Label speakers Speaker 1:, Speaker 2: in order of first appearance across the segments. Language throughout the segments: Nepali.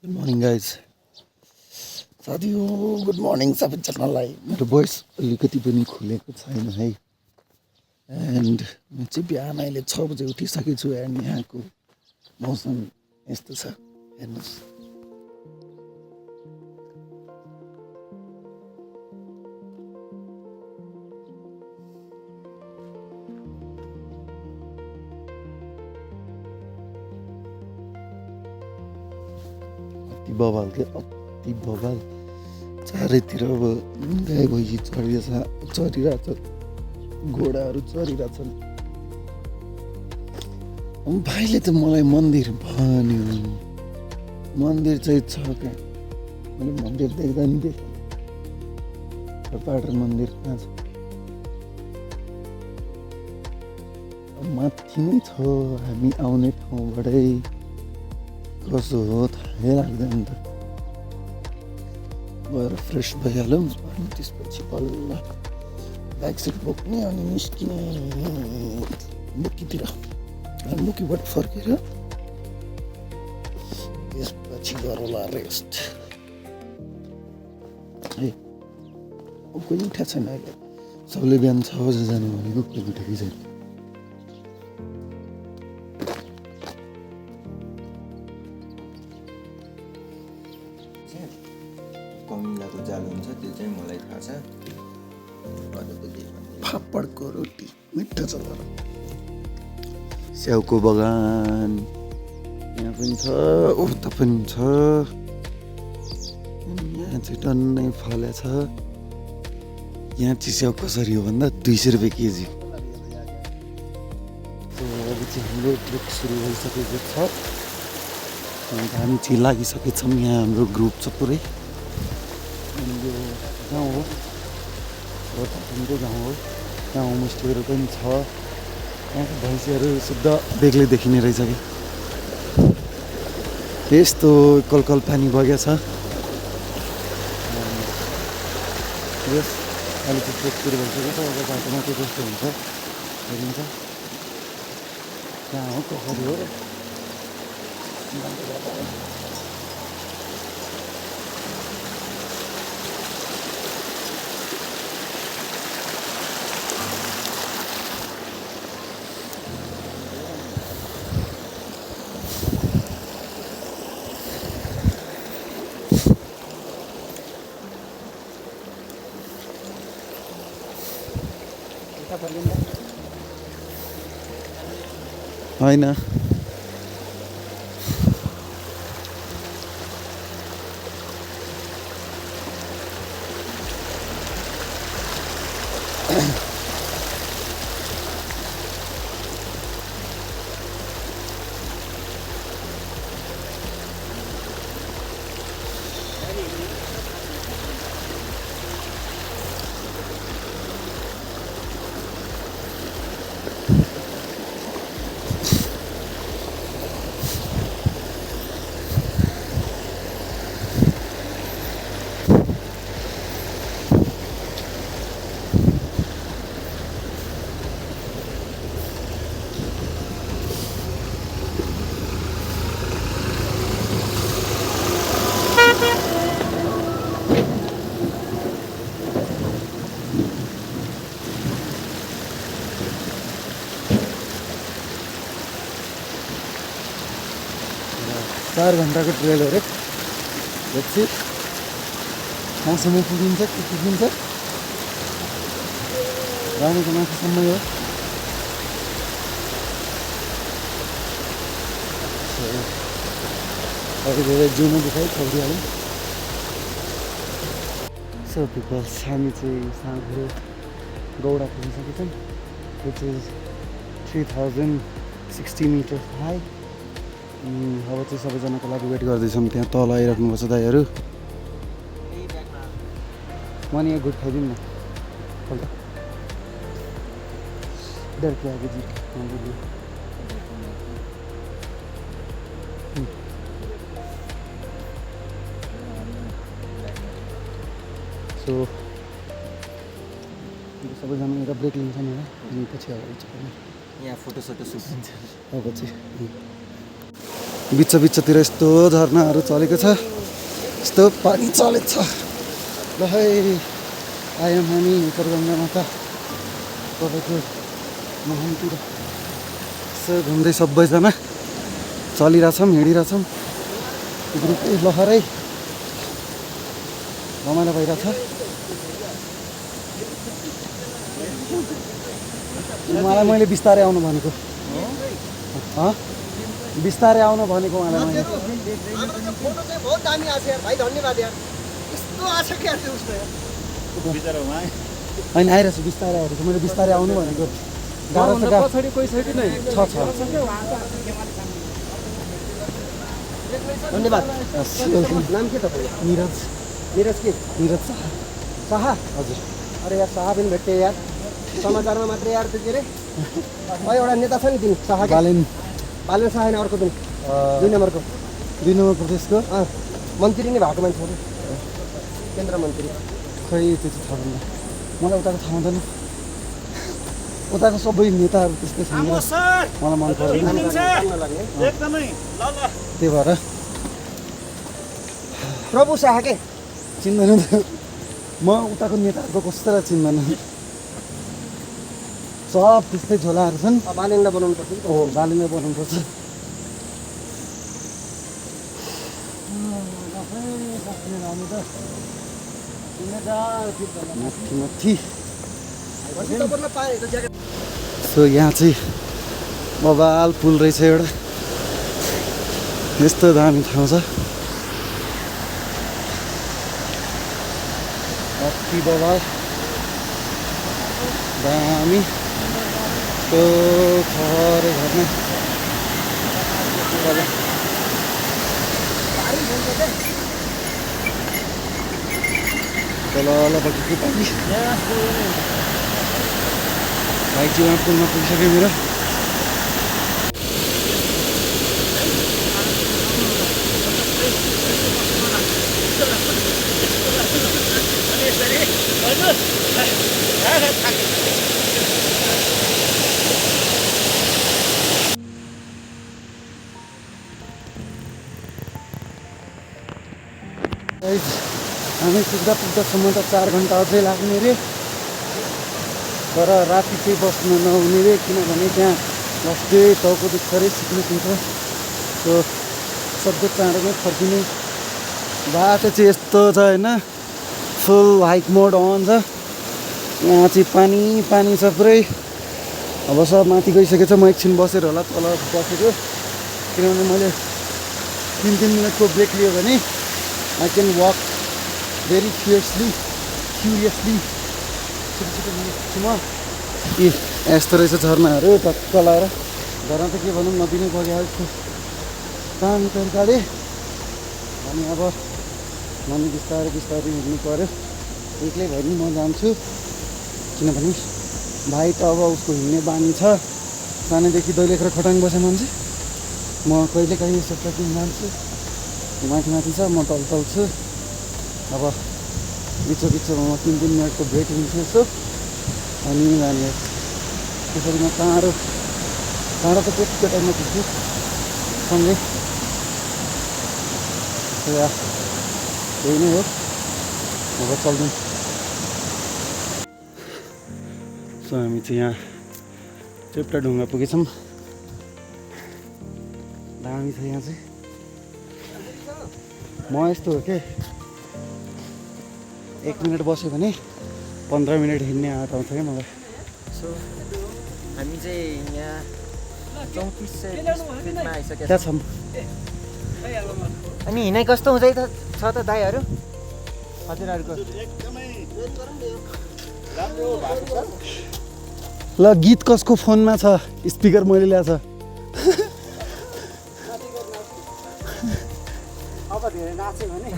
Speaker 1: गुड मर्निङ गाइज साथी हो गुड मर्निङ सबैजनालाई मेरो भोइस अलिकति पनि खुलेको छैन है एन्ड म चाहिँ बिहान अहिले 6 बजे उठिसकेको छु एन्ड यहाँको मौसम यस्तो छ हेर्नुहोस् अति बवाल के अति बवाल चारैतिर अब गाई भैँसी चरिरहेछ घोडाहरू चरिरहेछन् भाइले त मलाई मन्दिर भन्यो मन्दिर चाहिँ छ कहाँ मैले मन्दिर देख्दा नि देखेँ पाटन मन्दिर कहाँ छ माथि नै छ हामी आउने ठाउँबाटै कसो हो थाहै लाग्दैन त गएर फ्रेस भइहालौँ अनि त्यसपछि बल्ल ब्याग सिट बोक्ने अनि निस्किने मुकीतिर मुकीबाट फर्केर त्यसपछि गरौँला रेस्ट है कोही उठेको छैन अहिले सबले बिहान 6 बजे जानु भनेको कोही उठेकै छैन
Speaker 2: कमिलाको जालो हुन्छ त्यो चाहिँ मलाई थाहा छ
Speaker 1: फापडको रोटी मिठो छ तर स्याउको बगान यहाँ पनि छ उता पनि छ यहाँ चाहिँ टन्नै फले छ यहाँ चाहिँ स्याउ कसरी हो भन्दा 200 रुपियाँ केजी अब चाहिँ हाम्रो ट्रिप सुरु भइसकेको छ अन्त हामी चाहिँ लागिसकेछौँ यहाँ हाम्रो ग्रुप छ पुरै यो गाउँ हो हाम्रो गाउँ हो यहाँ होमस्टेहरू पनि छ यहाँको भैँसीहरू शुद्ध बेग्लै देखिने रहेछ कि यस्तो कलकल पानी बगेको छ यस अलिकति ट्रेक सुरु भइसकेको छ अब बाटोमा के कस्तो हुन्छ हेरिन्छ कहाँ हो कसरी हो होइन चार घन्टाको ट्रेल हो रे देखि कहाँसम्म पुगिन्छ के पुगिन्छ रानीको माथिसम्म हो अरू धेरै जिउमा दुखाइ छोडिहाल्यो सो बिकज हामी चाहिँ साँघुरो गौडा पुगिसकेछौँ विच इज 3060 मिटर हाई अब चाहिँ सबैजनाको लागि वेट गर्दैछौँ त्यहाँ तल आइराख्नुपर्छ दाइहरू मनी एक गुड खाइदिउँ न पल्ट डर के आगे जी सो सबैजना एउटा ब्रेक लिन्छौँ होला अनि पछि अब
Speaker 2: यहाँ फोटो सोटो सुट हुन्छ
Speaker 1: अब चाहिँ बिचतिर यस्तो झरनाहरू चलेको छ, यस्तो पानी चलेको छ। ल है आयौँ हामी उत्तरगङ्गा माता तपाईँको मुहानतिर। यसो घुम्दै सबैजना चलिरहेछौँ, हिँडिरहेछौँ, ग्रुपै लहरै रमाइलो भइरहेछ। मलाई मैले बिस्तारै आउनु भनेको, बिस्तारै आउनु भनेको उहाँलाई मैले।
Speaker 3: फोटो चाहिँ बहुत दामी आएको छ यार भाइ, धन्यवाद यार। यस्तो आछ क्या उसमा
Speaker 1: होइन आइरहेको छु, बिस्तारै आइरहेको छु, मैले बिस्तारै आउनु भनेको। गाह्रो छ
Speaker 3: पछाडि कोही छ कि नै?
Speaker 1: छ
Speaker 3: धन्यवाद।
Speaker 1: यस,
Speaker 3: नाम के तपाईँको?
Speaker 1: निरज
Speaker 3: निरज के?
Speaker 1: निरज शाह।
Speaker 3: शाह?
Speaker 1: हजुर
Speaker 3: अरे यार शाह पनि भेट्टे यार, समाचारमा मात्रै यार। त्यो के अरे एउटा नेता छ नि तिमी शाह?
Speaker 1: बालेन
Speaker 3: बालेन शाह होइन, अर्को पनि 2 नम्बरको
Speaker 1: 2 नम्बर प्रदेशको
Speaker 3: मन्त्री नै भएको मान्छे हो, केन्द्र मन्त्री।
Speaker 1: खै त्यो चाहिँ थाहा भएन मलाई, उताको थाहा हुँदैन। उताको सबै नेताहरू त्यस्तै छन्, मलाई मन पर्दैन त्यही भएर।
Speaker 3: प्रभु शाह के
Speaker 1: चिन्दैन त म उताको नेताहरूको कसैलाई चिन्दैन, सब त्यस्तै झोलाहरू छन्।
Speaker 3: बालेनलाई बनाउनु पर्छ।
Speaker 1: ओ बालेनलाई बनाउनुपर्छ। माथि सो यहाँ चाहिँ बबाल पुल रहेछ एउटा, यस्तो दामी ठाउँ छ। अति बबाल दामी त्यो खरे घरमा तल बगेको पानी। भाइ चाहिँ उहाँ पुलमा पुगिसक्यो मेरो। हामी पुग्दासम्म त 4 घन्टा अझै लाग्ने रे, तर राति चाहिँ बस्न नहुने रे, किनभने त्यहाँ बस्दै टाउको दुख्छ रे, सिक्नु हुन्छ। सो सक्दो चाँडो नै फर्किने। बाटो चाहिँ यस्तो छ होइन, फुल हाइक मोड अन छ। यहाँ चाहिँ पानी पानी छ पुरै। अब सब माथि गइसकेको छ, म एकछिन बसेर होला तल बसेको, किनभने मैले 3 मिनटको ब्रेक लियो भने I can walk very curiously छु म। यस्तो रहेछ झरनाहरू टक्क लाएर। झरना त के भनौँ, नदी नै बगिहाल्छ दामी तरिकाले। अनि अब हामी बिस्तारै हिँड्नु पऱ्यो। एक्लै भए पनि म जान्छु, किनभने भाइ त अब उसको हिँड्ने बानी छ, सानैदेखि दैलेखेर खटाङ बसे मान्छे। म कहिलेकाहीँ यसो ट्रेकिङ जान्छु, माथि छ, म तल छु। अब बिचमा म 3 मिनटको ब्रेक लिन्छु यसो, अनि जाने। त्यसरी म टाढो त त्यतिको टाइममा पुग्छु सँगै। त्यही नै हो, अब चल्छौँ। सो हामी चाहिँ यहाँ चेप्टा ढुङ्गा पुगेछौँ। दामी छ यहाँ चाहिँ। म यस्तो हो के, 1 मिनट बस्यो भने 15 मिनट हिँड्ने आँट आउँछ क्या मलाई।
Speaker 2: सो हामी चाहिँ यहाँ 34 फिटमा आइसकेका
Speaker 1: त्यहाँ छौँ।
Speaker 2: अनि हिँडाइ कस्तो हुँदै छ त दाइहरू हजुरहरूको?
Speaker 1: ल गीत कसको फोनमा छ? स्पिकर मैले ल्याएको छ।
Speaker 3: अब धेरै नाच्यो भने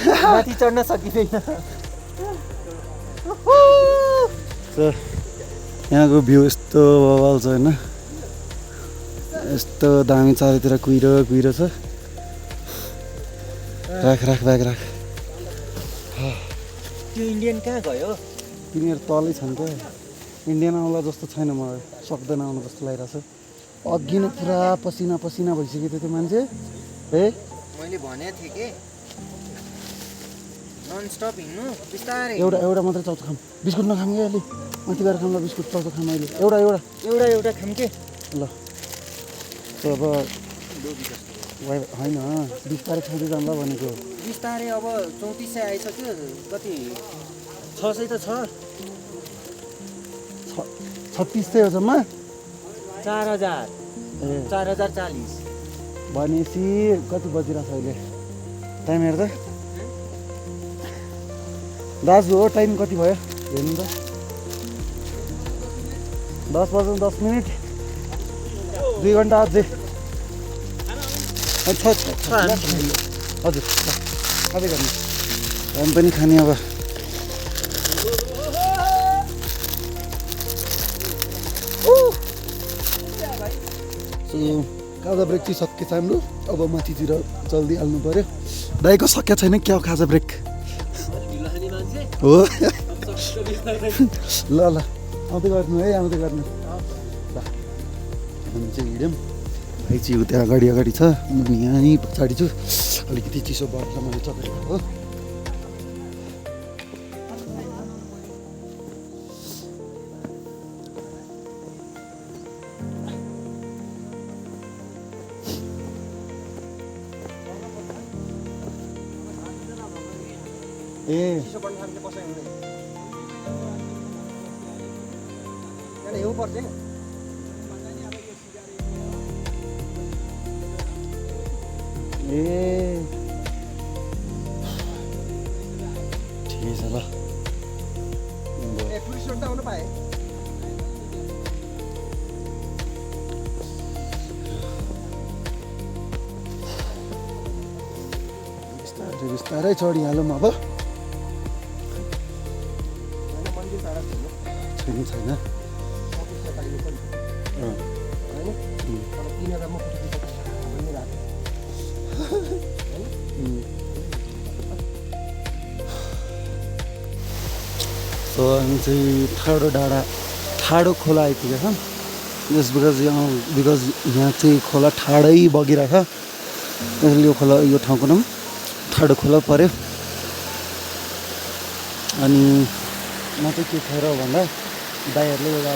Speaker 2: माथि चढ्न सकिँदैन।
Speaker 1: यहाँको भ्यू यस्तो बवाल छ होइन, यस्तो दामी चारैतिर कुहिरो छ। राख ब्याग राख।
Speaker 2: त्यो इन्डियन कहाँ गयो?
Speaker 1: तिनीहरू तलै छन् त। इन्डियन आउला जस्तो छैन, मलाई सक्दैन आउनु जस्तो लागिरहेको छ। अघि नै पुरा पसिना पसिना भइसक्यो त्यो मान्छे है।
Speaker 2: मैले भनेको थिएँ कि नन स्टप हिँड्नु बिस्तारै
Speaker 1: एउटा मात्रै चौचो खाम, बिस्कुट नखाम कि अलि माथि गएर खाम ल, बिस्कुट चौचो खाम अहिले एउटा
Speaker 2: एउटा खाम के
Speaker 1: ल। त्यो अब होइन बिस्तारै खाँदै जाऊँ ल भनेको।
Speaker 2: बिस्तारै अब 3400 आइसक्यो कति 600 त छ
Speaker 1: 3600 हो जम्मा
Speaker 2: 4000
Speaker 1: ए
Speaker 2: 4040
Speaker 1: भनेपछि कति बजिरहेछ अहिले टाइम हेर्दा दाजु हो टाइम कति भयो हेर्नु त 10:10 2 घन्टा अझै हजुर खाँदै गर्नु हामी पनि खाने अब। खाजा ब्रेक चाहिँ सकिएछ हाम्रो, अब माथितिर जल्दी हाल्नु पऱ्यो। दाइको सकिया छैन क्या हो खाजा ब्रेक हो ल ल आउँदै गर्नु है आउँदै गर्नु ल। हामी चाहिँ हिँड्यौँ, भाइ चाहिँ उता अगाडि छ, म यहीँ पछाडि छु। अलिकति चिसो बढ्छ मैले चपेको हो। ए
Speaker 3: चिसो बढ्नु थाल्यो कसै हुँदैन यहाँ हिउँ पर्छ
Speaker 1: ए ठिकै छ ल।
Speaker 3: ए टुरिस्टहरू त आउनु पाएँ
Speaker 1: बिस्तारै बिस्तारै चढिहालौँ अब।
Speaker 3: मन्दिर टाढा
Speaker 1: छैन
Speaker 3: होइन अब 3000 म
Speaker 1: सो हामी चाहिँ ठाडो खोला आइपुगेका छौँ। जस बिकज यहाँ चाहिँ खोला ठाडै बगिरहेको छ, त्यसैले यो ठाउँको नाम ठाडो खोला पऱ्यो। अनि म चाहिँ के खाएर भन्दा दाइहरूले एउटा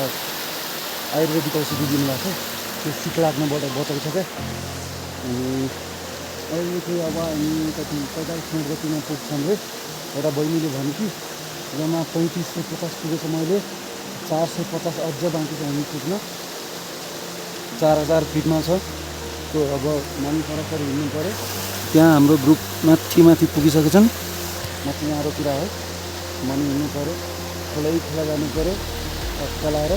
Speaker 1: आयुर्वेदिक औषधि दिनुभएको छ, त्यो शीत लाग्नबाट बचाउँछ क्या। अनि अहिले चाहिँ अब हामी कति 45 मिनट जतिमा पुग्छौँ रे। एउटा बहिनीले भन्यो कि जम्मा 3550 पुगेको मैले 450 अझ बाँकी छ हामी पुग्न। 4000 फिटमा छ त्यो अब माथि फरक हिँड्नु पऱ्यो। त्यहाँ हाम्रो ग्रुप माथि पुगिसकेको छन्, माथि यहाँतिर है माथि हिँड्नु पऱ्यो, खोला जानु पऱ्यो चलाएर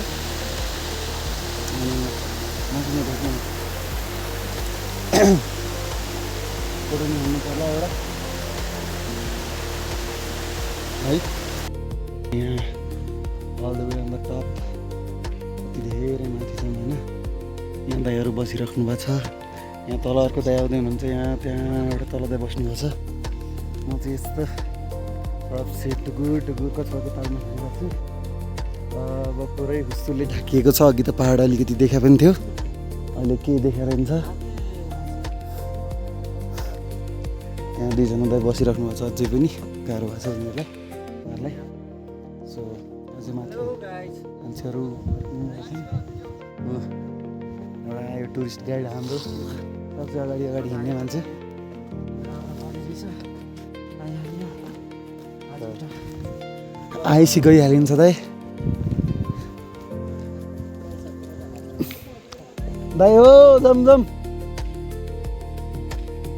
Speaker 1: माथि नै भेट्नु फोटो नि हुनु पर्ला एउटा है। यहाँ all the way on the top कति धेरै माथि छौँ होइन। यहाँ दाइहरू बसिराख्नु भएको छ, यहाँ तल अर्को दाइ आउँदै हुनुहुन्छ, त्यहाँबाट तल दाइ बस्नुभएको छ। म चाहिँ यस्तो सेट टुकुर कचुवाको तालमा हिँडिरहेको छु। अब पुरै हुस्सुले ढाकिएको छ। अघि त पहाड अलिकति देखा पनि थियो, अहिले के देखाएर हुन्छ। यहाँ दुईजना दाइ बसिराख्नु भएको छ, अझै पनि गाह्रो भएको छ उनीहरूलाई। सो अझै माथि मान्छेहरू एउटा आयो टुरिस्ट गाइड हाम्रो, सबसे अगाडि हिँड्ने मान्छे। आइसी गइहालिन्छ दाइ। दाइ हो जमजम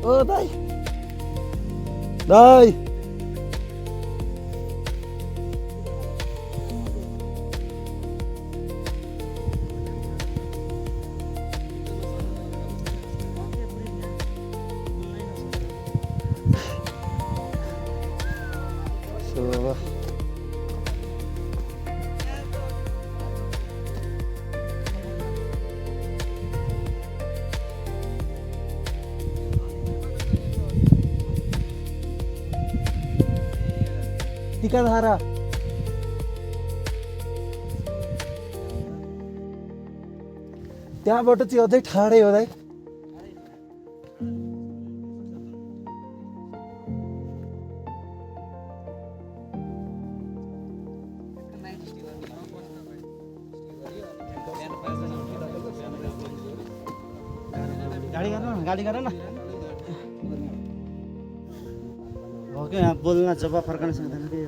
Speaker 1: ओ दाइ टिकाधारा त्यहाँबाट चाहिँ अझै ठाडै हो दाइ
Speaker 2: गाडी गर न ओके यहाँ बोल्न जब फर्कन सक्दैन के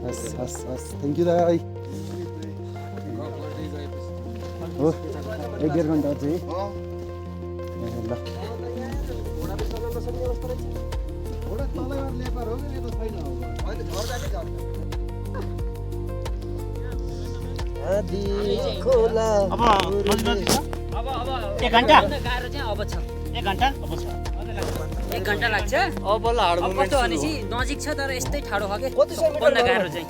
Speaker 1: हस् हस् हस् थ्याङ्क यू दाइ हो 1.5 घन्टा चाहिँ ल
Speaker 2: एक घन्टा गाह्रो चाहिँ अब छ 1 घन्टा अब छ 1 घन्टा लाग्छ अब बल्ल हार्ड मोमेन्ट कस्तो भनेपछि नजिक छ तर यस्तै ठाडो छ के बल्ल गाह्रो चाहिँ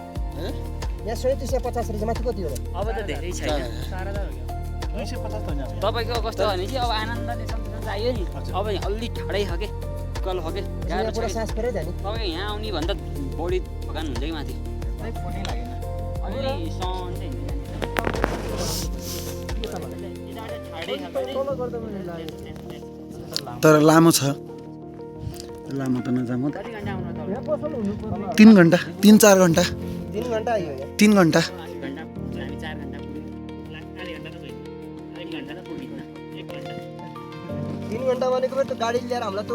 Speaker 3: यहाँ 350 रहेछ माथि कति हो
Speaker 2: अब त धेरै छैन 250 त होइन तपाईको कस्तो भनेपछि अब आनन्दले सम्झना चाहियो नि अब अलि ठाडै छ के कल हो के गाह्रो
Speaker 3: पुरा
Speaker 2: छ
Speaker 3: सास फेरै जाने
Speaker 2: तपाईको यहाँ आउने भन्दा बढी थकान हुन्छ कि माथि फोनै लागेन अलि सन चाहिँ
Speaker 1: तर लामो छ लामो त नजाम 3 घन्टा 3-4 घन्टा
Speaker 3: 3 घन्टा आयो
Speaker 1: 3 घन्टा 3
Speaker 3: घन्टा भनेको त गाडी लिएर हामीलाई त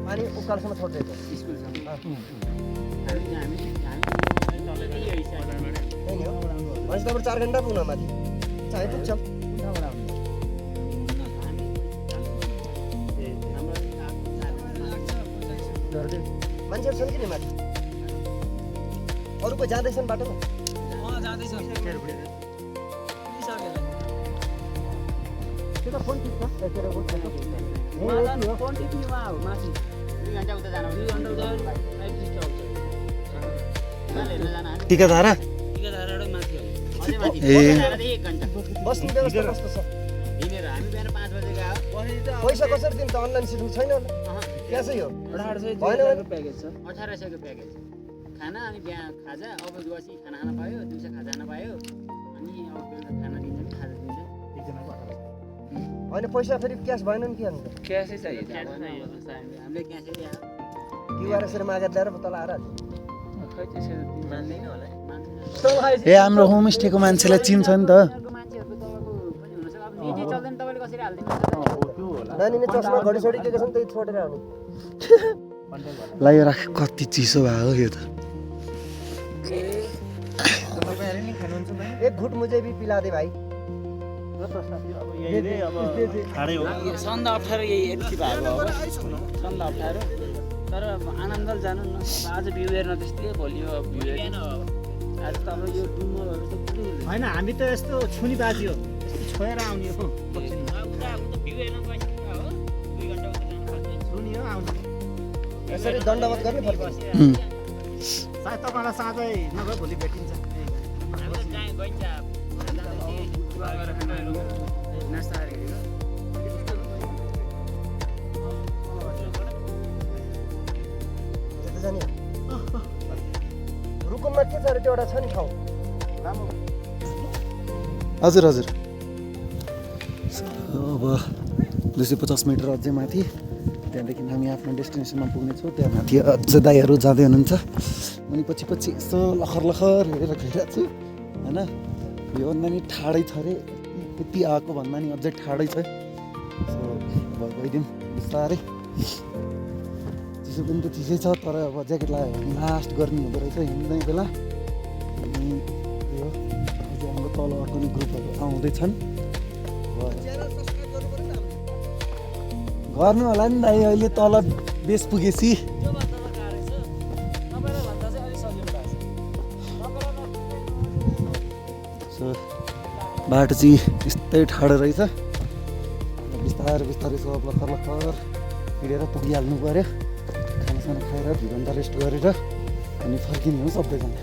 Speaker 3: पानी उकालसम्म छोड्दै थियो भनेपछि तपाईँ 4 घन्टा पुग्न माथि चाहिँ पुग्छ मान्छेहरू छन् कि नि माथि अरू पो जाँदैछन् बाटोमा त्यो त फोन टिप्छ
Speaker 1: टिकाधारा
Speaker 3: बस्ने व्यवस्था कस्तो छ पैसा कसरी दिनु त अनलाइन सिस्टम छैन होला क्यासै हो भएन
Speaker 2: प्याकेज छ 1800 को प्याकेज खाना अनि बिहा खाजा अब बसी खाना खान पायो दिउँसो खाजा खान पायो अनि अब बेलुका खाना दिन्छ नि खाजा दिन्छ एकजनाको 1800
Speaker 3: होइन पैसा फेरि क्यास भएन नि के अन्त
Speaker 2: क्यासै चाहियो हामीले क्यासै ल्यायो
Speaker 3: क्युआर यसरी मागेर ल्याएर तल आएर
Speaker 2: खै त्यसरी मान्दैन होला
Speaker 1: ए हाम्रो होमस्टेको मान्छेलाई चिन्छ नि त
Speaker 2: मान्छेहरुको तलको पनि हुन सक्छ अब निजी चल्दैन तपाईले कसरी हाल्दिनु
Speaker 3: नानीले चस्मा घडी सडी दिएको छ नि त्यही छोडेर आउने
Speaker 1: ल यो राख कति चिसो भयो यो त
Speaker 3: एक घुट मुझे भी पिला दे भाइ
Speaker 2: सन्दा 18 यही यति भएको हो सन्दा 18 तर आनन्दल जानु न आज भ्यू हेर्न त्यस्तै भोलि भ्यू हेर्न आज त अब यो डुमरहरु त पुरै हैन हामी त यस्तो छुनी बाजी हो यस्तो छोएर आउने हो भ्यू हेर्न गइसक्यो हो 2 घण्टा उता जानु पर्छ छुनी हो आउनु
Speaker 3: यसरी दण्डवत गर्ने फर्किन्छ
Speaker 2: सायद तपाईलाई साँझै नगए भोलि भेटिन्छ अब चाहिँ गइन्छ नास्ता गरेको
Speaker 3: जाने रुकुममा के छ अरे त्यो एउटा छ नि ठाउँ
Speaker 1: हजुर हजुर अब 250 मिटर अझै माथि त्यहाँदेखि हामी आफ्नो डेस्टिनेसनमा पुग्नेछौँ त्यहाँ माथि अझ दाइहरू जाँदै हुनुहुन्छ अनि पछि पछि यसो लखर लखर हेरेर गइरहेको छु होइन यो भन्दा नि ठाडै छ अरे त्यति आएको भन्दा नि अझै ठाडै छ सो अब गइदिउँ बिस्तारै चिसो पनि त चिसै छ तर अब ज्याकेट लगायो भने लास्ट गर्ने हुँदो रहेछ हिँड्ने बेला अनि यो अझै हाम्रो तल अर्को नि ग्रुपहरू आउँदैछन् गर्नु होला नि दाइ अहिले तल बेस पुगेपछि सो बाटो चाहिँ यस्तै ठाडो रहेछ बिस्तारै बिस्तारै सब लखर लखर हिँडेर पुगिहाल्नु पऱ्यो खानासाना खाएर 2 घन्टा रेस्ट गरेर अनि फर्किने हो सबैजना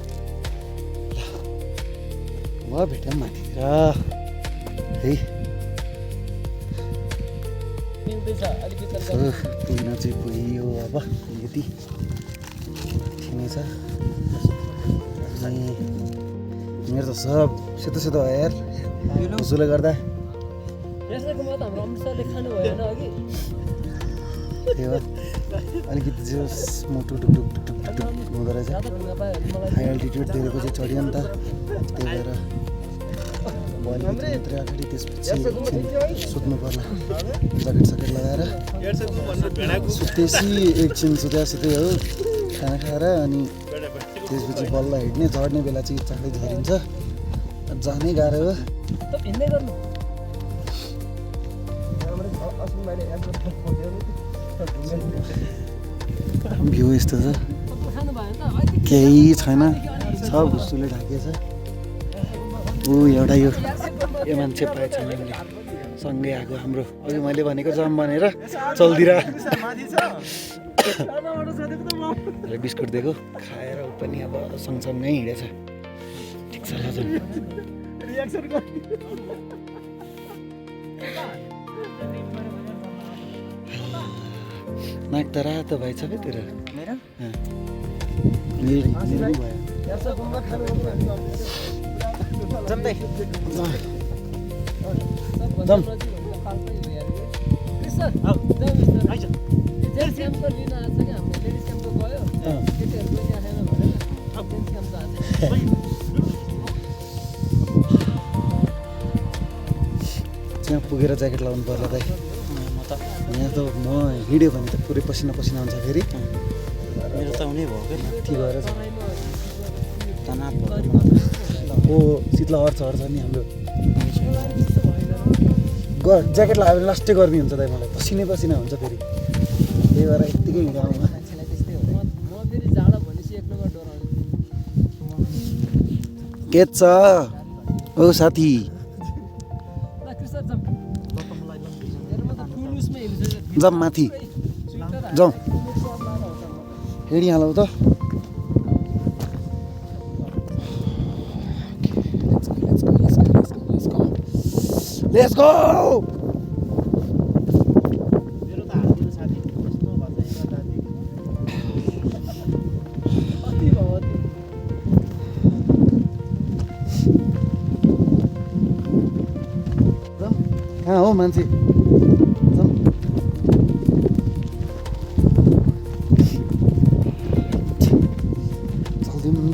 Speaker 1: ल भेटौँ माथितिर है पुग्न चाहिँ पुग्यो अब यति माथि नै छ अनि मेरो त सब सेतो सेतो भयो यार उसले गर्दा
Speaker 4: यसको म त हाम्रो अमृतसरले खानु भएन अघि
Speaker 1: त्यही हो अलिकति जो मोटो टुक हुँदो रहेछ हाई अल्टिट्युड धेरैपछि चढ्यो नि त त्यही भएर मात्रै अगाडि त्यसपछि सुत्नु पर्ला ज्याकेट सकेट लगाएर सुतेपछि एकछिन सुत्दै हो खाना खाएर अनि त्यसपछि बल्ल हिँड्ने झर्ने बेला चाहिँ चाँडै झरिन्छ जानै गाह्रो हो भ्यू यस्तो छ केही छैन सब भुसुले ढाकिएछ ऊ एउटा यो मान्छे पाएछ मैले सँगै आएको हाम्रो अघि मैले भनेको जाम भनेर चल्दिरा बिस्कुट दिएको खाएर ऊ पनि अब सँगसँगै हिँडेछ ठिक छ ल नाक त रातो भएछ क्या तेरो मेरो भयो जम्दै जम त्यहाँ पुगेर ज्याकेट लाउनु पर्ला दाइ यहाँ त म हिँड्यो भने त पुरै पसिना पसिना हुन्छ फेरि
Speaker 2: मेरो त हुनै भयो क्या
Speaker 1: माथि गएर
Speaker 2: तनाव भयो
Speaker 1: ओ शीतलहर छ नि हाम्रो ज्याकेट लगायो भने लास्टै गर्मी हुन्छ दाइ मलाई पसिनै पसिना हुन्छ फेरि त्यही भएर यत्तिकै हिँड्यो के छ ओ साथी जाम माथि जाउँ हिँडिहालौँ त Let's go! कहाँ हो मान्छे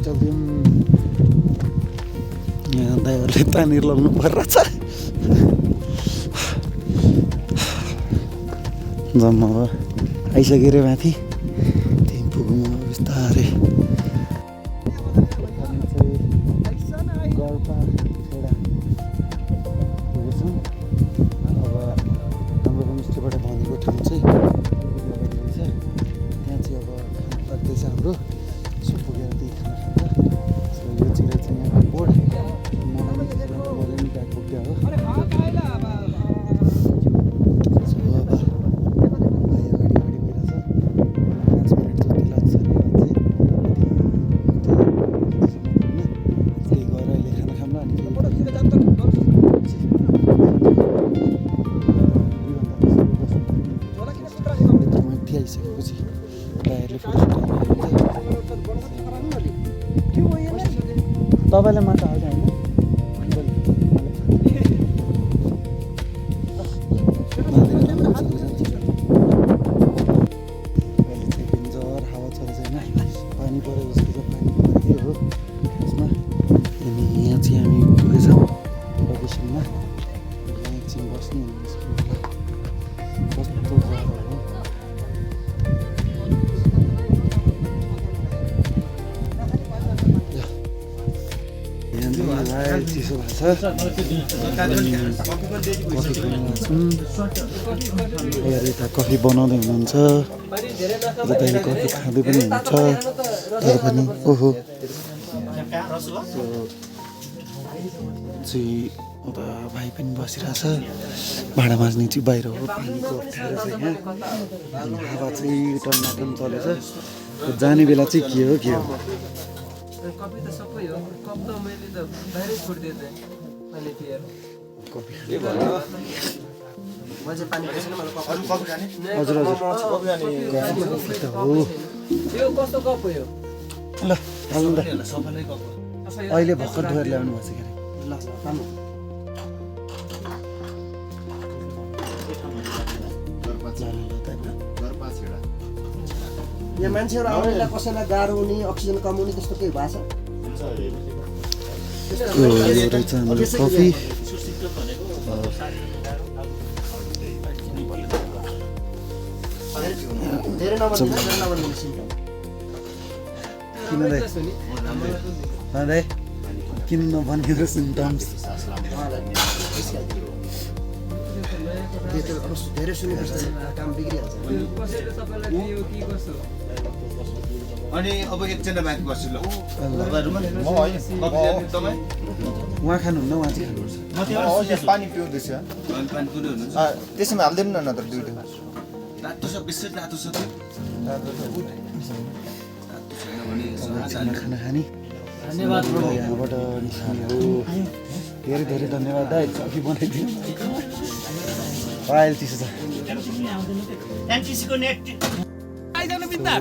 Speaker 1: चल्दिउँ यहाँ दाइहरूले तानेर लाउनु पर्छ जम्मा अब आइसक्यो रे माथि त्यहीँ पुगौँ अब बिस्तारै गल्पा छोडा पुगेछौँ अब हाम्रो होमस्टेबाट भनेको ठाउँ चाहिँ अगाडि रहेछ त्यहाँ चाहिँ अब खाना लाग्दैछ हाम्रो सो पुगेर त्यही खाना खान्छ सो यो चाहिँ रहेछ यहाँको बोर्ड मलाई नि ब्याग पुग्यो हो आइसकेपछि भाइहरूले तपाईँलाई माछा हाल्छ होइन अहिले चाहिँ भिन्जर हावा चलेको छैन पानी परेको जस्तो चाहिँ पानी परेकै हो खासमा अनि यहाँ चाहिँ हामी पुगेछौँ लोकेसनमा यहाँ एकछिन बस्ने कस्तो जग्गा हो चिसो भएको छ यता कफी बनाउँदै हुनुहुन्छ यता कफी खाँदै पनि हुन्छ तर पनि ओहो चाहिँ उता भाइ पनि बसिरहेछ भाँडा माझ्ने चाहिँ बाहिर हो पानीको अप्ठ्यारो छ यहाँ अनि हावा चाहिँ टन्नाटन चलेछ जाने बेला चाहिँ के हो
Speaker 4: कफी त सबै हो कप त मैले त बाहिरै छोडिदिएँ त मैले पिएर
Speaker 1: कफी
Speaker 3: म चाहिँ पानी खाइसकेँ मलाई कफी खाने
Speaker 1: हजुर हजुर कफी त हो
Speaker 4: यो कस्तो कप हो यो
Speaker 1: ल हाल्नु त अहिले भर्खर धोएर ल्याउनु भएको छ के अरे
Speaker 3: ल राम्रो यहाँ मान्छेहरू आउनेलाई कसैलाई गाह्रो हुने अक्सिजन कम हुने त्यस्तो केही भएको छ
Speaker 1: यो रहेछ हाम्रो कफी
Speaker 3: धेरै नभनिदिनु सिम्टम
Speaker 1: किन दाइ किन नभनिदिनु सिम्टम्स
Speaker 3: धेरै सुनेपछि काम बिग्रिहाल्छ
Speaker 4: कसैले तपाईँलाई दियो कि कस्तो
Speaker 5: अनि अब एकजना बाँकी बस्छु ल
Speaker 1: उहाँ खानुहुन्न उहाँ चाहिँ खानुहुन्छ
Speaker 5: पानी पिउँदैछ त्यसमा हालिदिनु न नत्र दुइटा
Speaker 2: रातो छ बेसी रातो छ त्यो
Speaker 1: खाना खाने धन्यवाद यहाँबाट निस्किने हो धेरै धेरै धन्यवाद दाइ कफी बनाइदिनु अहिले चिसो छ
Speaker 6: एनसीसीको नेट आइजानु बिन्दा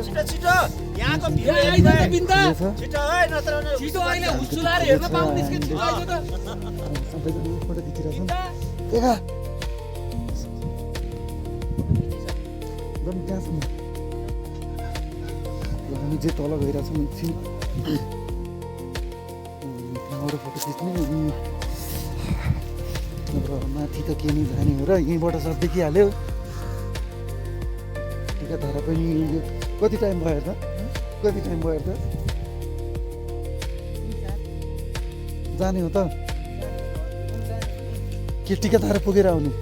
Speaker 6: छिटो छिटो यहाँको भिउ
Speaker 1: आइजानु बिन्दा
Speaker 6: छिटो है नत्र छिटो अहिले हुसुलाएर हेर्न पाउँदिस कि छिटो आइज त
Speaker 1: सबैजना फोटो खिचिरहेछन् एका एकदम त्यहाँसम्म हामी चाहिँ तल गइरहेछौँ एकछिन त्यहाँबाट फोटो खिच्ने र माथि त के नै जाने हो र यहीँबाट सब देखिहाल्यो टिकाधारा पनि यो कति टाइम भयो त कति टाइम भयो त जाने हो त के टिकाधारा पुगेर आउने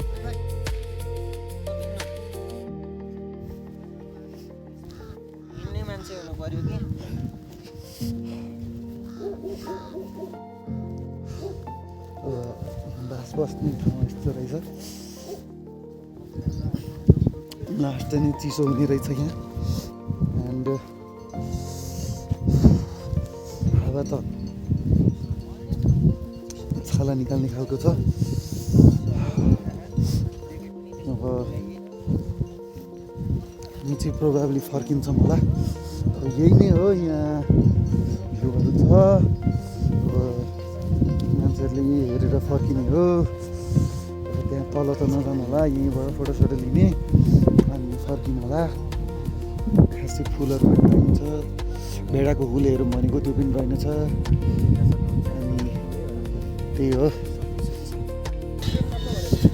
Speaker 3: मान्छे हुनु पर्यो कि
Speaker 1: बास बस्ने ठाउँ यस्तो रहेछ लास्ट चाहिँ चिसो हुने रहेछ यहाँ एन्ड हावा त छाला निकाल्ने खालको छ अब हामी चाहिँ प्रोभाब्ली फर्किन्छौँ होला अब यही नै हो यहाँ भ्यूहरू छ अब मान्छेहरूले यही हेरेर फर्किने हो त्यहाँ तल त नजानु होला यहीँबाट फोटोसोटो लिने अनि फर्किनु होला खासै फुलहरू पनि रहन्छ भेडाको हुलेहरू भनेको त्यो पनि रहेनछ अनि त्यही हो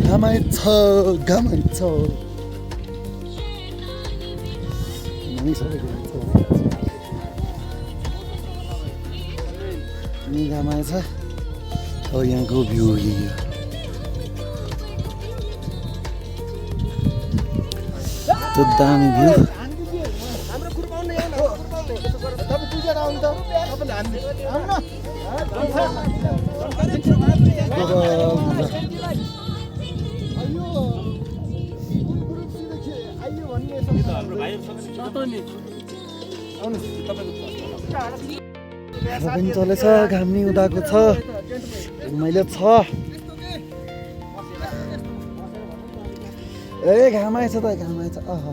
Speaker 1: घामै छ नि घामाए छ अब यहाँको भ्यू यही हो त्यो दामी भ्यू पनि चलेछ घाम नि उदाएको छ मैले छ ए घाम आएछ त घाम आएछ अह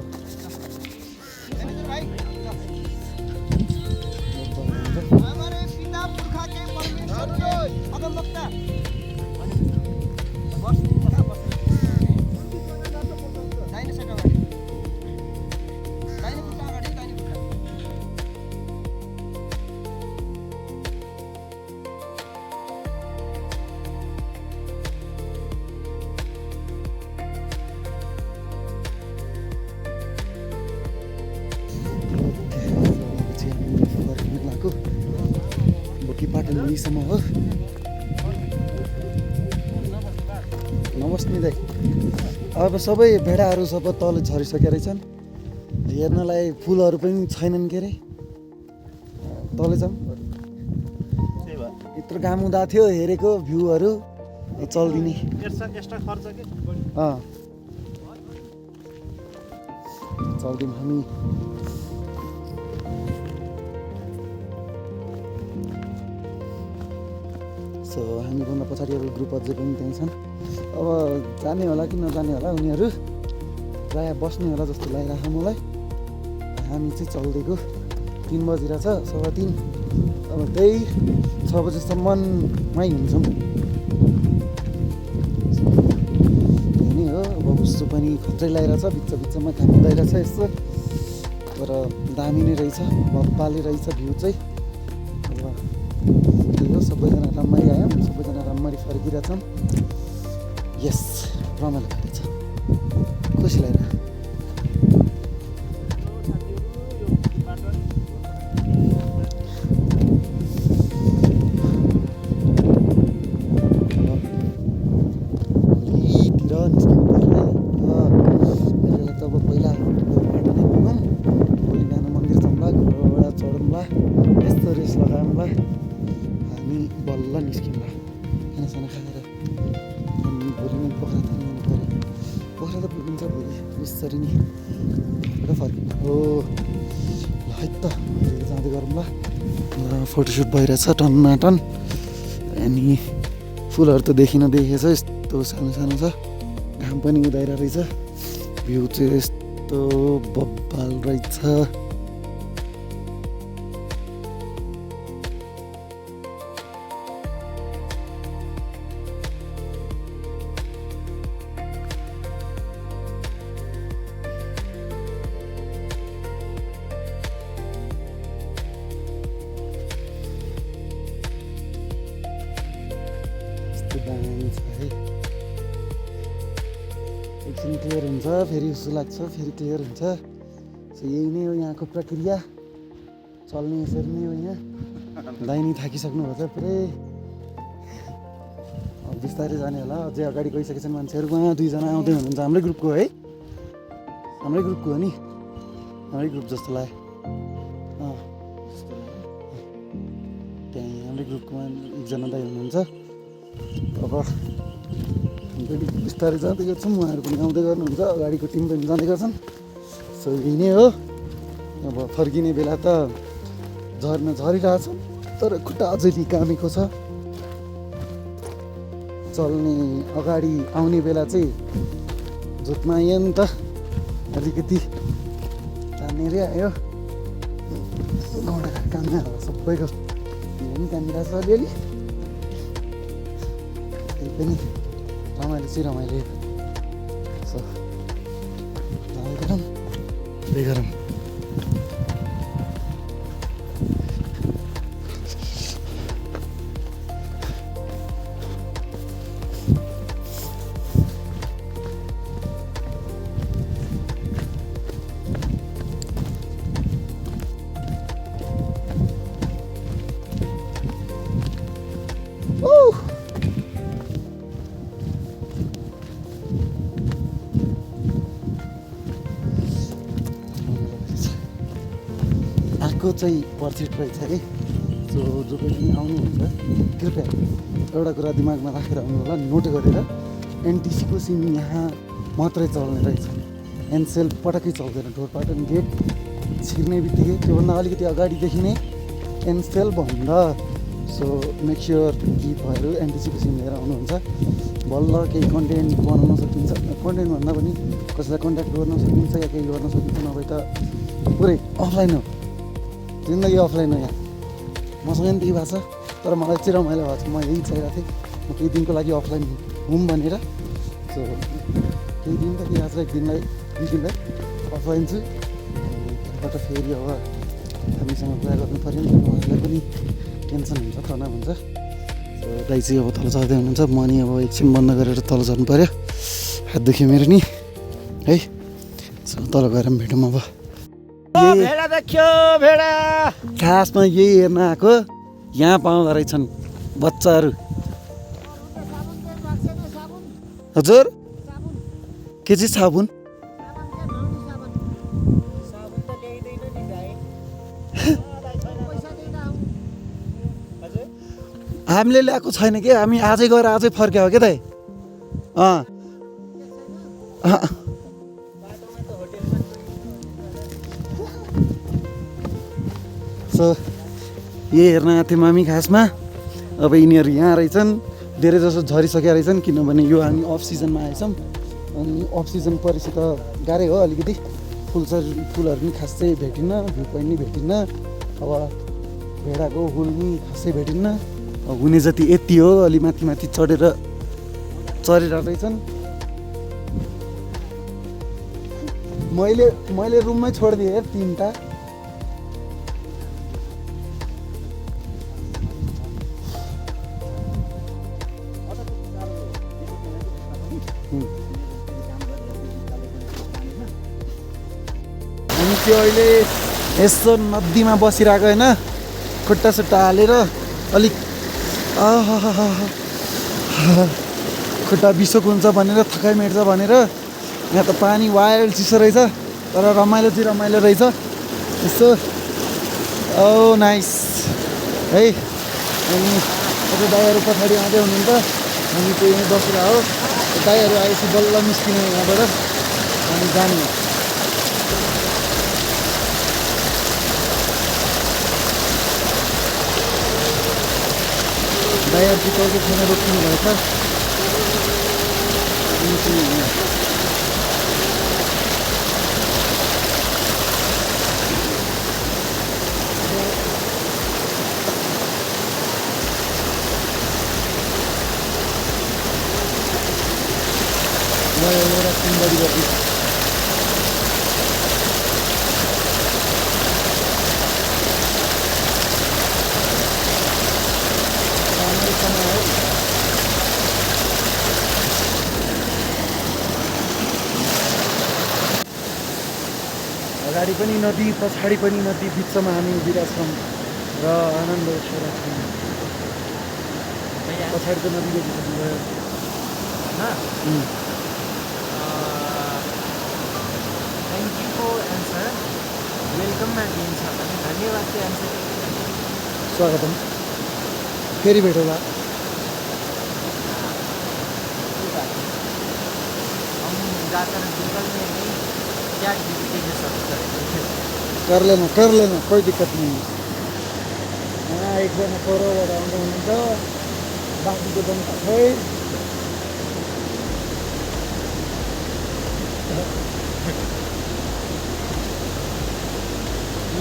Speaker 1: बोकीपाटनसम्म हो नबस्ने दाइ अब सबै भेडाहरू सबै तल झरिसकेका रहेछन् हेर्नलाई फुलहरू पनि छैनन् के अरे तल जाउँ यत्रो घाम हुँदा थियो हेरेको भ्यूहरू चल्दिने चल्दिउँ हामी सो हामीभन्दा पछाडि अब ग्रुप अझै पनि त्यहीँ छन् अब जाने होला कि नजाने होला उनीहरू प्रायः बस्ने होला जस्तो लागिरहेको मलाई हामी चाहिँ चल्दिएको 3 बजिरहेछ 3:15 अब त्यही 6 बजेसम्ममै हुन्छौँ। त्यही नै हो। अब उसो पनि खत्रै लगाइरहेछ, बिचमा घाम हुँदैरहेछ यस्तो, तर दामी नै रहेछ, बब्बाले रहेछ भ्यू चाहिँ। अब त्यही हो, सबैजना राम्ररी आयौँ, सबैजना राम्ररी फर्किरहेछन्। यस, रमाइलो भइरहेछ, खुसी लागेर। फोटोसुट भइरहेछ टन्नाटन। अनि फुलहरू त देखेछ, यस्तो सानो सानो छ, घाम पनि उदाइरहेको रहेछ, भ्यू चाहिँ यस्तो बब्बाल रहेछ। दामी छ है। एकछिन क्लियर हुन्छ, फेरि उसो लाग्छ, फेरि क्लियर हुन्छ। सो यही नै हो यहाँको प्रक्रिया, चल्ने यसरी नै हो यहाँ। दाहिनी थाकिसक्नु भएको छ पुरै, अब बिस्तारै जाने होला। अझै अगाडि गइसकेछन् मान्छेहरू। उहाँ 2 जना आउँदै हुनुहुन्छ, हाम्रै ग्रुपको है, हाम्रै ग्रुपको हो नि, हाम्रै ग्रुप जस्तो लाग्यो। त्यहीँ हाम्रै ग्रुपकोमा 1 जना दाइ हुनुहुन्छ। अब बिस्तारै जाँदै गर्छौँ, उहाँहरू पनि आउँदै गर्नुहुन्छ, अगाडिको टिम पनि जाँदै गर्छन्। सो यही नै हो। अब फर्किने बेला त झरिरहेछ, तर खुट्टा अझै कामेको छ। चल्ने अगाडि आउने बेला चाहिँ जोतमा आयो नि त, अलिकति तानेरै आयो। कामै होला सबैको, पनि कामिरहेछ अलिअलि, पनि रमाइलो चाहिँ रमाइलो। सो जाँदै गरौँ, त्यही गरौँ। आएको चाहिँ पर्फेक्ट रहेछ है। सो जो पनि आउनुहुन्छ कृपया एउटा कुरा दिमागमा राखेर आउनु होला, नोट गरेर। एनटिसीको सिम यहाँ मात्रै चल्ने रहेछ, एनसेल पटक्कै चल्दैन। ढोरपाटन गेट छिर्ने बित्तिकै त्योभन्दा अलिकति अगाडिदेखि नै एनसेल बन्द। सो मेक स्योर कि तपाईँहरू एनटिसीको सिम लिएर आउनुहुन्छ। बल्ल केही कन्टेन्ट बनाउन सकिन्छ, कन्टेन्ट भन्दा पनि कसैलाई कन्ट्याक्ट गर्न सकिन्छ या केही गर्न सकिन्छ, नभए त पुरै अफलाइन हो, जिन्दगी अफलाइन हो। यहाँ मसँग पनि त्यही भएको छ, तर मलाई चाहिँ रमाइलो भएको छ। म यही चाहिरहेको थिएँ, म केही दिनको लागि अफलाइन हुँ भनेर। सो केही दिन त आज 1 दिनलाई 2 दिनलाई अफलाइन छु। त्यहाँबाट फेरि अब हामीसँग कुरा गर्नु पऱ्यो नि, उहाँहरूलाई पनि टेन्सन हुन्छ, तनाव हुन्छ। सो दाइ चाहिँ अब तल चढ्दै हुनुहुन्छ, म नि अब एकछिन बन्द गरेर तल चढ्नु पऱ्यो, हात दुख्यो मेरो नि है। सो तल गएर भेटौँ अब।
Speaker 6: भेडा देखियो, भेडा
Speaker 1: खासमा यही हेर्न आएको, यहाँ पाउँदो रहेछन् बच्चाहरू। हजुर के चाहिँ साबुन? हामीले ल्याएको छैन कि, हामी आजै गएर आजै फर्क्यो हो क्या दाइ। सो यही हेर्न आएको थियौँ हामी खासमा। अब यिनीहरू यहाँ रहेछन्, धेरै जसो झरिसकेका रहेछन्, किनभने यो हामी अफ सिजनमा आएछौँ। अनि अफ सिजन परेपछि त गाह्रै हो अलिकति, फुलहरू पनि खास चाहिँ भेटिन्न, भ्यू पोइन्ट नि भेटिन्न। अब भेडाको हुल नि खासै भेटिन्न, हुने जति यति हो। अलि माथि माथि चढेर रहेछन्। मैले रुममै छोडिदिएँ 3टा। हामी त्यो अहिले यसो नदीमा बसिरहेको होइन, खुट्टा सुट्टा हालेर अलिक खुट्टा बिसोक हुन्छ भनेर, थकाइ मेट्छ भनेर। यहाँ त पानी वाइल्ड चिसो रहेछ, तर रमाइलो चाहिँ रमाइलो रहेछ। यसो ओ नाइस है। अनि यता दाइहरू पछाडि आउँदै हुनुहुन्छ, हामी चाहिँ यहीँ बसिरहेको हो। दाइहरू आएपछि बल्ल निस्किने यहाँबाट अनि जाने। दाइहरू चाहिँ कहिले खाना रोकिनु भएछ। एउटा सुन्दरी गर्दै अगाडि पनि नदी, पछाडि पनि नदी, बिचमा हामी उभिरहेका छौँ र आनन्द उठाइरहेका छौँ। पछाडि त नदी देखिसक्नुभयो।
Speaker 4: Thank you for answer. वेलकममा दिन्छ भने धन्यवाद चाहिँ एन्सर।
Speaker 1: स्वागतम, फेरि भेटौँला।
Speaker 4: हम जाकर गूगल में नहीं क्या जीपीटी में सर्च करेंगे।
Speaker 1: कर लेना कोही दिक्कत नहीं। यहाँ एकजना परबाट आउँदै हुनुहुन्छ, बाँकीको पनि खै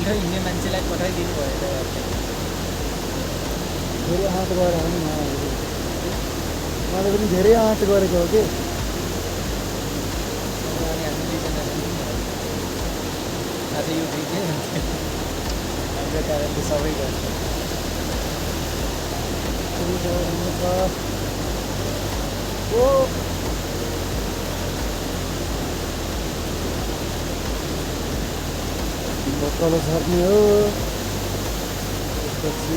Speaker 4: हिँड्ने मान्छेलाई पठाइदिनु भयो त।
Speaker 1: धेरै आँट गरेर आउनु मैले पनि धेरै आँट गरेको हो कि।
Speaker 4: अनि हामी दुईजना आज यो दुईटै हाम्रो कारणले सबै गर्छ।
Speaker 1: तल झर्ने हो, त्यसपछि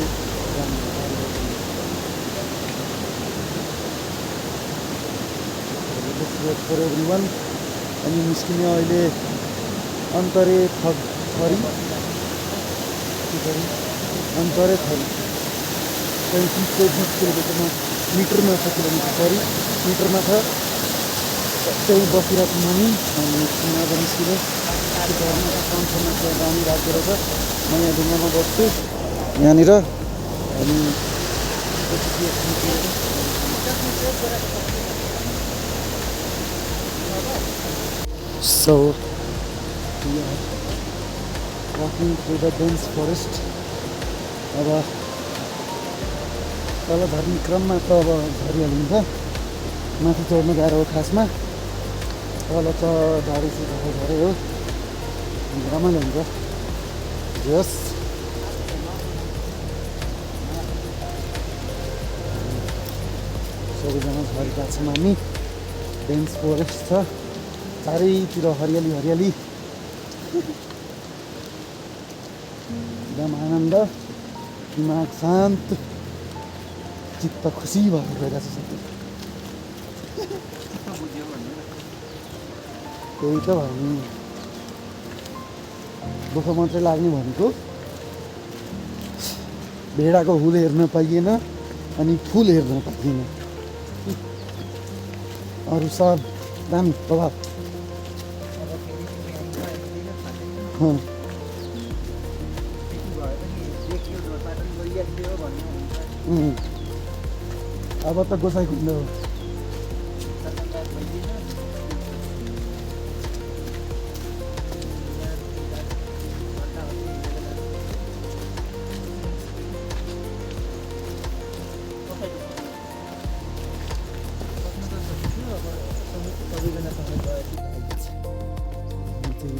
Speaker 1: एभ्रिवान। अनि निस्किने अहिले अन्तरे थरी 20 मिटरमा छ किलोमिटर, सरी मिटरमा छ। त्यही बसिरहेको छौँ हामी। अब निस्किने कामसम्म पानी राखेर छ। म यहाँ ढुङ्गामा बस्छु यहाँनिर। अनि So we are walking through the dense forest. अब तल झर्ने क्रममा त अब झरिहालिन्छ, माथि चढ्नु गाह्रो हो खासमा। तल त झरेपछि झरे हो, रमाइलो हुन्छ। यस सबैजना झरेका छौँ हामी। डेन्स फोरेस्ट छ, चारैतिर हरियाली हरियाली, एकदम आनन्द, दिमाग शान्त, चित्त खुसी भएर गइरहेको छ सबै। त्यही त भयो नि, दुःख मात्रै लाग्ने भनेको भेडाको हुल हेर्न पाइएन अनि फुल हेर्न पाइएन, अरू सब दामी प्रभाव। अब त गोसाइखुण्ड हो।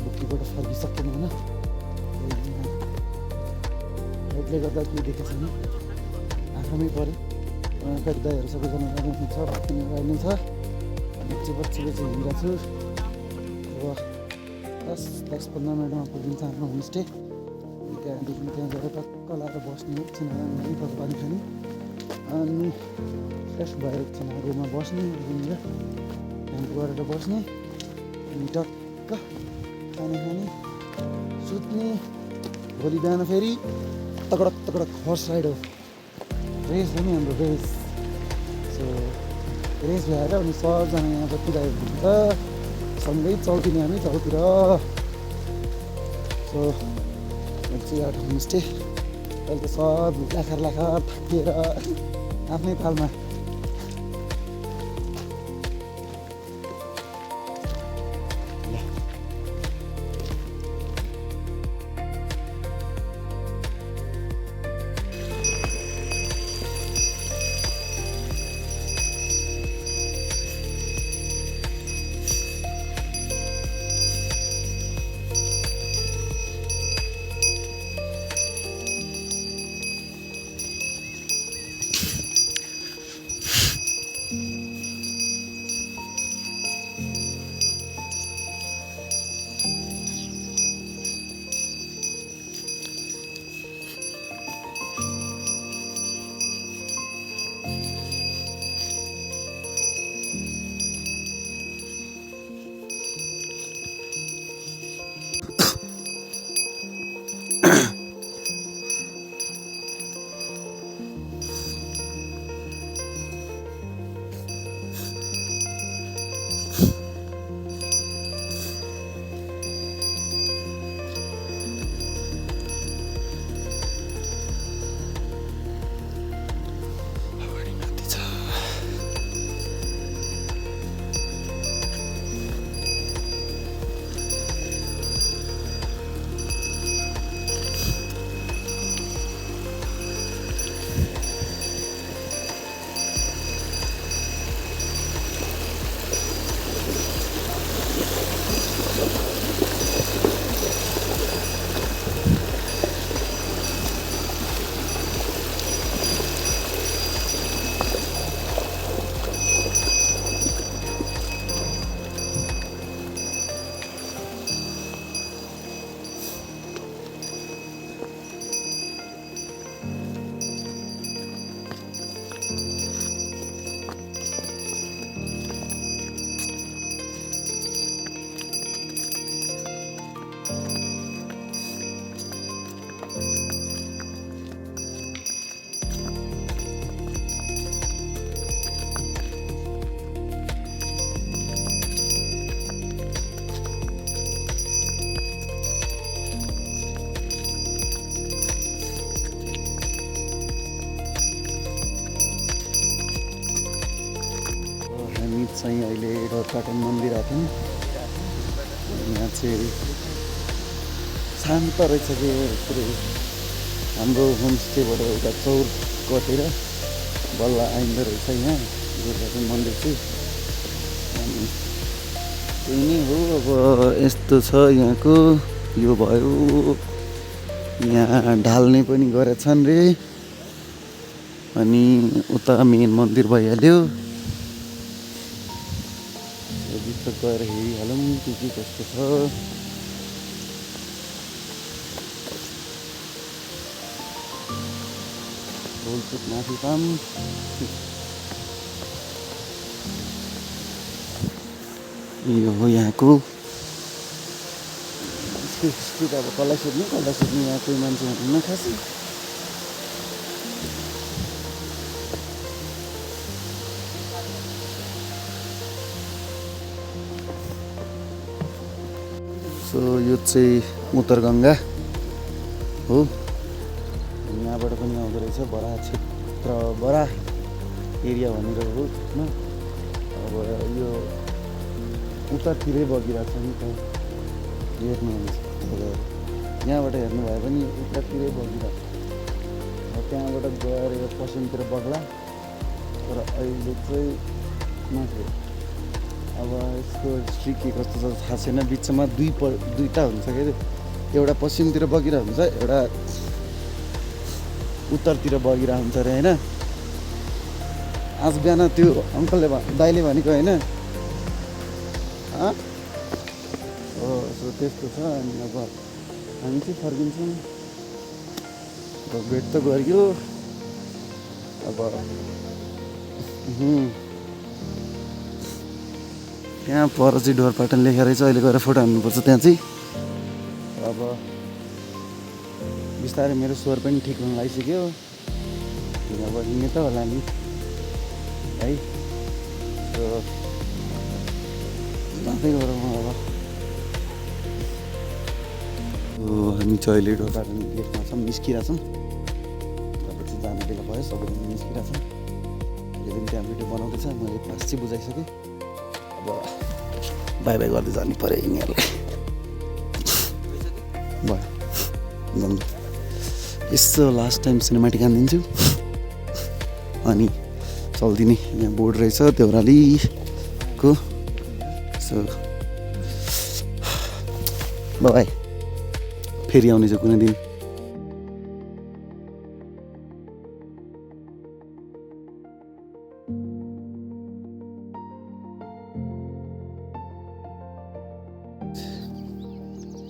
Speaker 1: बुक्कीबाट फर्किसकेन होइन यसले गर्दा के देखेको छैन आँखामै पऱ्यो उहाँका दाइहरू सबैजना जानुहुन्छ भक्किने गाडी छ बच्चे बच्चीले चाहिँ हिँडिरहेको छु अब 10-15 मिनटमा पुगिन्छ हाम्रो होमस्टे त्यहाँदेखि त्यहाँ गएर टक्क लाएर बस्ने एकछिन आराम गर्ने तर पानी खाने अनि फ्रेस भएर एकछिन रुममा बस्ने रुममा त्यहाँ गरेर बस्ने अनि टक्क खाना खाने सुत्ने भोलि बिहान फेरि तकडक हर्स राइड हो रेस हो नि हाम्रो रेस सो रेस भएर अनि सबजना यहाँ जति गएको हुन्छ सँगै चौकिने हामी चौतिर सो चाहिँ एउटा होमस्टे अहिले त सब लाखर थाकिएर आफ्नै पालमा चाहिँ अहिले रथकाटन मन्दिर आएको यहाँ चाहिँ शान्त रहेछ कि पुरै हाम्रो होमस्टेबाट एउटा चौर कटेर बल्ल आइँदो रहेछ यहाँ रथकाटन मन्दिर चाहिँ अनि त्यही नै हो अब यस्तो छ यहाँको यो भयो यहाँ ढाल्ने पनि गरेछन् रे अनि उता मेन मन्दिर भइहाल्यो भित्र गएर हेरिहालौँ के कस्तो छ भोलपुट माथि पाम यो हो यहाँको स्ट्रिट अब कसलाई सोध्ने यहाँ कोही मान्छे हुँदैन खासै सो यो चाहिँ उत्तरगङ्गा हो यहाँबाट पनि आउँदो रहेछ बरा क्षेत्र बरा एरिया भनेर हो होइन अब यो उतातिरै बगिरहेको छ नि त हेर्नुहुन्छ यहाँबाट हेर्नुभयो भने उतातिरै बगिरहेको छ त्यहाँबाट गएर यो पश्चिमतिर बग्ला तर अहिले चाहिँ माथि अब यसको हिस्ट्री के कस्तो छ थाहा छैन। बिचमा दुईवटा हुन्छ क्या त्यो, एउटा पश्चिमतिर बगिरहेको हुन्छ, एउटा उत्तरतिर बगिरहेको हुन्छ अरे होइन। आज बिहान त्यो अङ्कलले दाइले भनेको होइन हो, सो त्यस्तो छ। अनि अब हामी चाहिँ फर्किन्छौँ। अब भेट त गरियो, अब त्यहाँ पर चाहिँ ढोरपाटन लेखेर चाहिँ अहिले गएर फोटो हान्नुपर्छ त्यहाँ चाहिँ। अब बिस्तारै मेरो स्वर पनि ठिक हुन लागिसक्यो, अब हिँड्ने त होला नि है। सो जाँदै गरौँ अब। हामी चाहिँ अहिले ढोरपाटन लेकमा छौँ, निस्किरहेछौँ। अब चाहिँ जाने बेला भयो, सबैजना निस्किरहेछौँ। अहिले पनि त्यहाँ भिडियो बनाउँदैछ, मैले क्लास चाहिँ बुझाइसकेँ। अब बाई बाई गर्दै जानु पऱ्यो यिनीहरूलाई। भयो जाउँ। यसो लास्ट टाइम सिनेमेटिक हानिदिन्छु अनि चल्दिने। यहाँ बोर्ड रहेछ देउरालीको। सो बाई, फेरि आउनेछु कुनै दिन।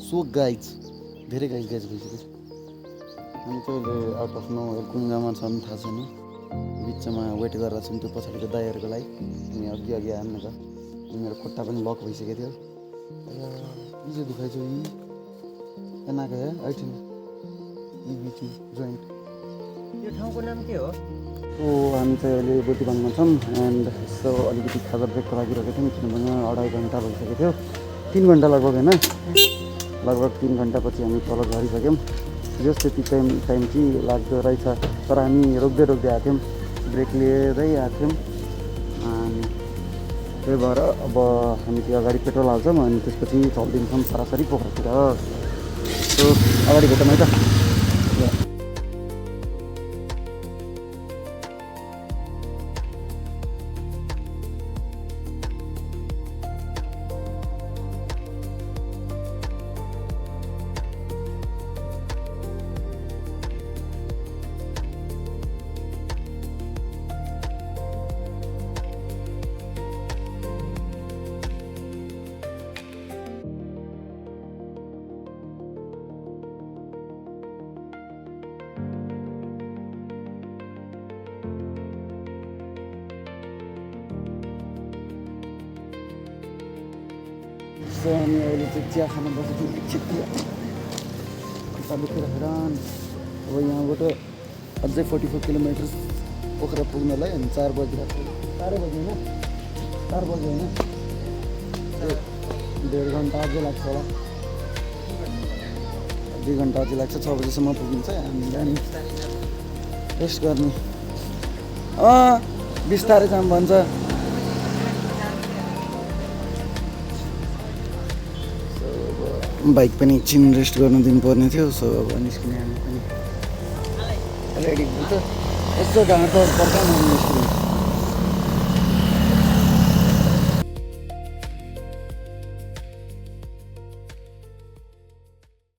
Speaker 1: सो गाइज, धेरै गाइज भइसक्यो। हामी चाहिँ अहिले आउट अफ नो कुन गाउँमा छन् थाहा छैन। बिचमा वेट गरेर छौँ त्यो पछाडिको दाइहरूको लागि। अनि अघि हान्नु छ, मेरो खुट्टा पनि लक भइसकेको थियो। हिजो दुखाइछु यी एनाको है ऐठिन यी बिचमा जोइन्ट।
Speaker 3: यो ठाउँको नाम के हो?
Speaker 1: हामी चाहिँ अहिले बुद्धिबाङमा छौँ। एन्ड यसो अलिकति खाजा ब्रेकको लागि रहेको थियौँ, किनभने 2.5 घन्टा भइसकेको थियो। 3 घन्टा लगभग होइन, लगभग 3 घन्टापछि हामी तल झरिसक्यौँ। जस त्यति टाइम चाहिँ लाग्दो रहेछ, तर हामी रोक्दै आएको थियौँ, ब्रेक लिएरै आएको थियौँ। अनि त्यही भएर अब हामी त्यो अगाडि पेट्रोल हाल्छौँ अनि त्यसपछि चल्दिन्छौँ सरासरी पोखरातिर। सो अगाडि भेटौँ है त। हामी अहिले चाहिँ चिया खान बसेको चिया खुट्टा दुखेर हैरान। अब यहाँबाट अझै 44 किलोमिटर पोखरा पुग्नलाई अनि 4 बजिरहेको 4 बजी होइन 4 बजी होइन 1.5 घन्टा अझै लाग्छ होला, 2 घन्टा अझै लाग्छ। 6 बजीसम्म पुगिन्छ। हामी जाने रेस्ट गर्ने। बिस्तारै जाम भन्छ। बाइक पनि एकछिन रेस्ट गर्नु दिनुपर्ने थियो। सो अब निस्किने हामी पनि रेडी हुन्छ। यसो ढाँड त पर्दैन निस्किने।